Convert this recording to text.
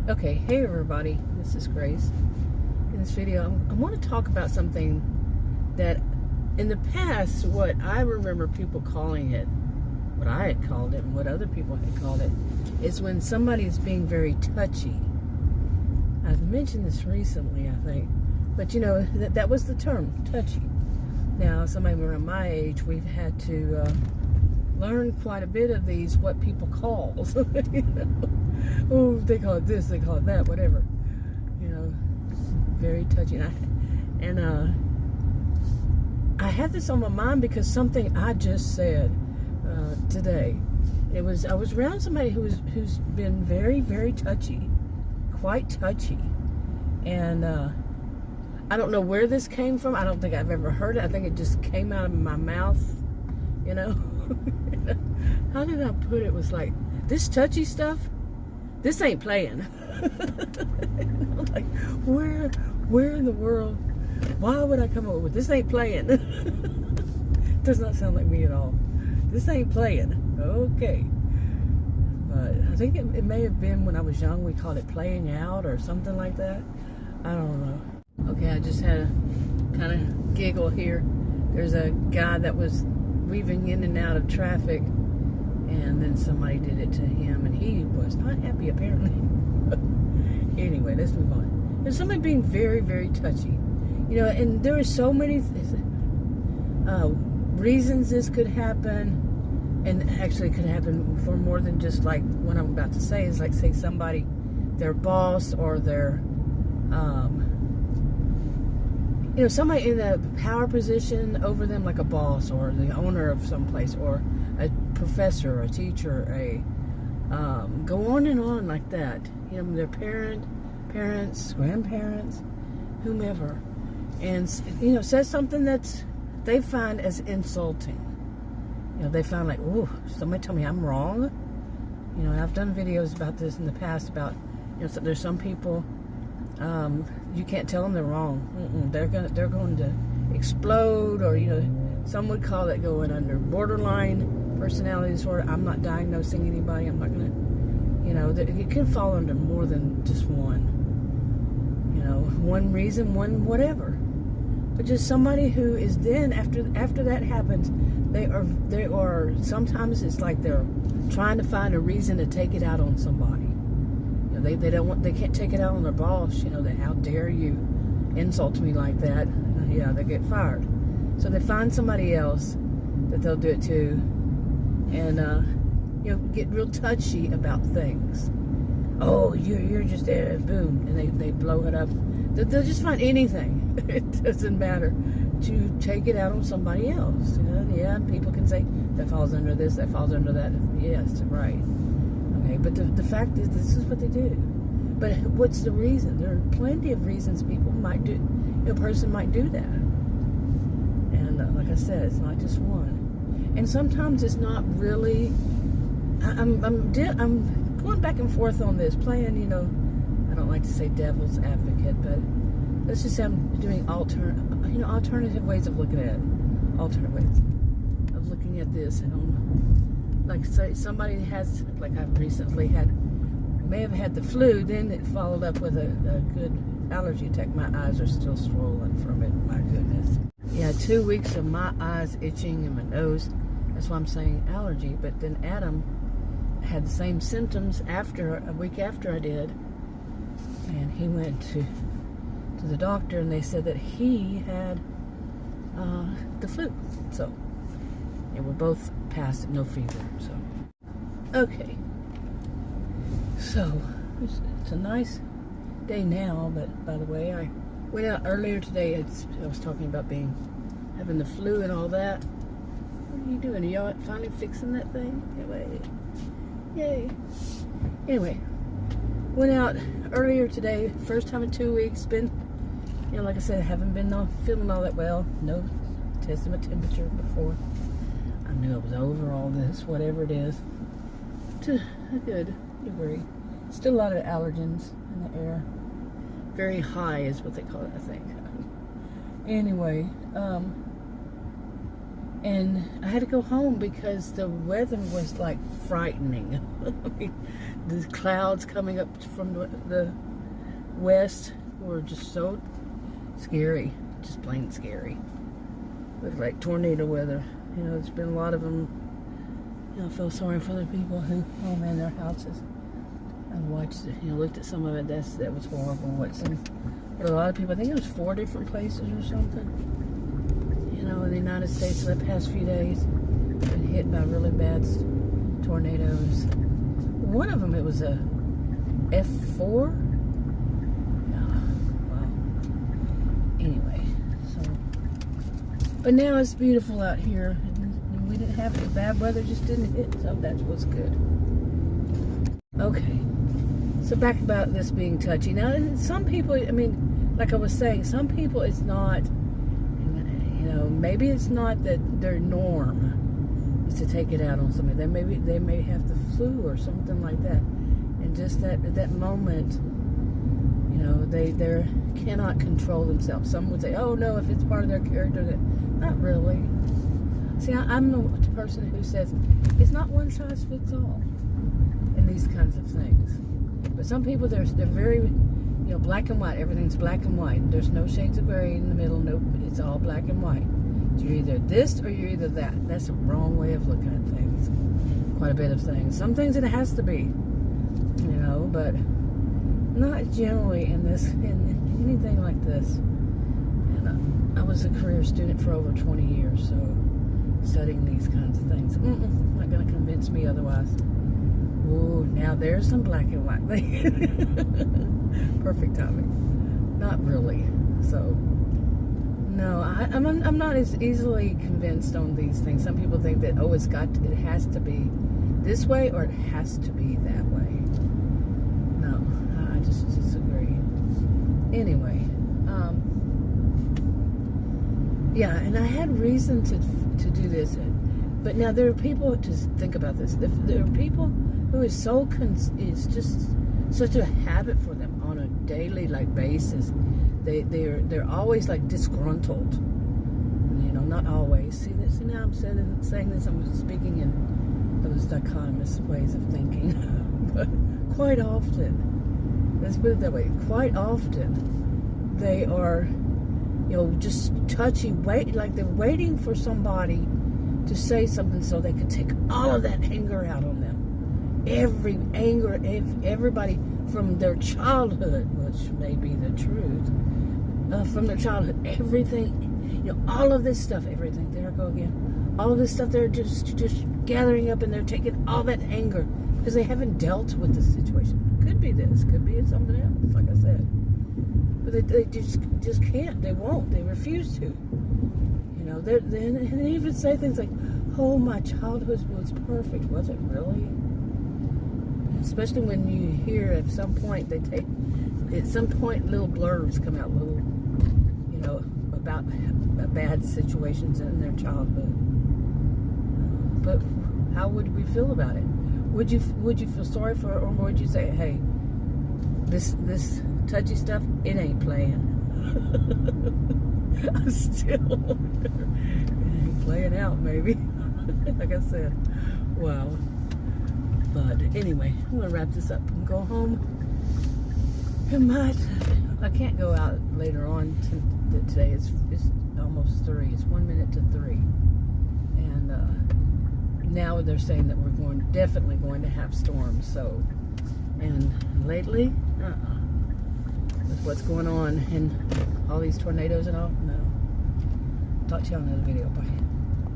Okay, hey everybody, this is Grace. In this video, I want to talk about something that in the past, what I remember people calling it, what I had called it, and what other people had called it, is when somebody is being very touchy. I've mentioned this recently, I think, but you know, that was the term, touchy. Now, somebody around my age, we've had to learn quite a bit of these, what people call. You know? Oh, they call it this, they call it that, whatever. You know, very touchy. And I had this on my mind because something I just said today. I was around somebody who's been very, very touchy, quite touchy, and I don't know where this came from. I don't think I've ever heard it. I think it just came out of my mouth. You know, how did I put it? It was like, this touchy stuff, this ain't playing. Like, where in the world? Why would I come up with this? Ain't playing? Does not sound like me at all. This ain't playing. Okay. But I think it may have been when I was young, we called it playing out or something like that. I don't know. Okay, I just had a kind of giggle here. There's a guy that was weaving in and out of traffic, and then somebody did it to him, and he was not happy apparently. Anyway, let's move on. There's somebody being very, very touchy. You know, and there are so many reasons this could happen, and actually it could happen for more than just like what I'm about to say. Is like, say somebody, their boss or their you know, somebody in a power position over them, like a boss or the owner of some place, or a professor or a teacher, go on and on like that. You know, their parents, grandparents, whomever, and you know, says something that they find as insulting. You know, they find like, oh, somebody tell me I'm wrong. You know, and I've done videos about this in the past about, you know, so there's some people. You can't tell them they're wrong. They're going to explode, or you know, some would call it going under borderline personality disorder. I'm not diagnosing anybody. I'm not going to, you know, it can fall under more than just one. You know, one reason, one whatever. But just somebody who is then after that happens, they are sometimes it's like they're trying to find a reason to take it out on somebody. They can't take it out on their boss. You know, how dare you insult me like that? Yeah, they get fired. So they find somebody else that they'll do it to, and you know, get real touchy about things. Oh, you're just there, boom, and they blow it up. They'll just find anything. It doesn't matter to take it out on somebody else. You know? Yeah, people can say that falls under this, that falls under that. Yes, right. Okay, but the fact is, this is what they do. But what's the reason? There are plenty of reasons people might do. A person might do that. And like I said, it's not just one. And sometimes it's not really. I'm going back and forth on this, playing. You know, I don't like to say devil's advocate, but let's just say I'm doing alternative ways of looking at it. Alternate ways of looking at this, and like say somebody has, like I've recently may have had the flu, then it followed up with a good allergy attack. My eyes are still swollen from it, my goodness. Yeah, 2 weeks of my eyes itching and my nose. That's why I'm saying allergy. But then Adam had the same symptoms a week after I did, and he went to the doctor, and they said that he had the flu. So, yeah, we're both past it, no fever. So, okay. So, it's a nice day now, but by the way, I went out earlier today. I was talking about having the flu and all that. What are you doing? Are y'all finally fixing that thing? Yay. Anyway, went out earlier today, first time in 2 weeks. Been, you know, like I said, I haven't been feeling all that well. No, tested my temperature before. I knew I was over all this, whatever it is, to a good degree. Still a lot of allergens in the air. Very high is what they call it, I think. Anyway, and I had to go home because the weather was like frightening. I mean, the clouds coming up from the west were just so scary, just plain scary. Looked like tornado weather. You know, there's been a lot of them. You know, I feel sorry for the people who home in their houses. I watched it, you know, looked at some of it. That was horrible. But a lot of people, I think it was 4 different places or something. You know, in the United States in the past few days, been hit by really bad tornadoes. One of them, it was a F4. Yeah, wow. Anyway, so, but now it's beautiful out here. We didn't have the bad weather, just didn't hit, so that was good. Okay, so back about this being touchy. Now, some people, I mean, like I was saying, some people it's not, you know, maybe it's not that their norm is to take it out on somebody. They may have the flu or something like that, and just that at that moment, you know, they cannot control themselves. Some would say, oh no, if it's part of their character, that not really. See, I'm the person who says it's not one size fits all in these kinds of things. But some people, they're very, you know, black and white. Everything's black and white. There's no shades of gray in the middle. No, it's all black and white. You're either this or you're either that. That's the wrong way of looking at things. Quite a bit of things. Some things it has to be, you know, but not generally in anything like this. And I was a career student for over 20 years, so studying these kinds of things. Not going to convince me otherwise. Ooh, now there's some black and white thing. Perfect timing. Not really. So, no, I'm not as easily convinced on these things. Some people think that, oh, it has to be this way or it has to be that way. No, I just disagree. Anyway, yeah, and I had reason to do this, but now there are people, just think about this, there are people who is so it's just such a habit for them on a daily basis. They're always like disgruntled, you know, not always. See now I'm saying this, I'm speaking in those dichotomous ways of thinking. But quite often, let's put it that way, quite often they are, you know, just touchy, like they're waiting for somebody to say something so they could take all of that anger out on them. Everybody from their childhood, which may be the truth, from their childhood, everything, you know, all of this stuff, everything, there I go again, all of this stuff, they're just gathering up and they're taking all that anger because they haven't dealt with the situation. Could be this, could be something else, like I said. But they just can't, they won't, they refuse to. You know, they even say things like, oh, my childhood was perfect. Was it really? Especially when you hear at some point little blurbs come out, little, you know, about bad situations in their childhood. But how would we feel about it? Would you feel sorry for it, or would you say, hey, this touchy stuff, it ain't playing? I'm still playing out, maybe. Like I said, wow. But anyway, I'm gonna wrap this up and go home. I can't go out later on today. It's almost 3. It's 1 minute to 3, and now they're saying that we're definitely going to have storms. So, and lately, with what's going on and all these tornadoes and all, no. Talk to you on another video. Bye.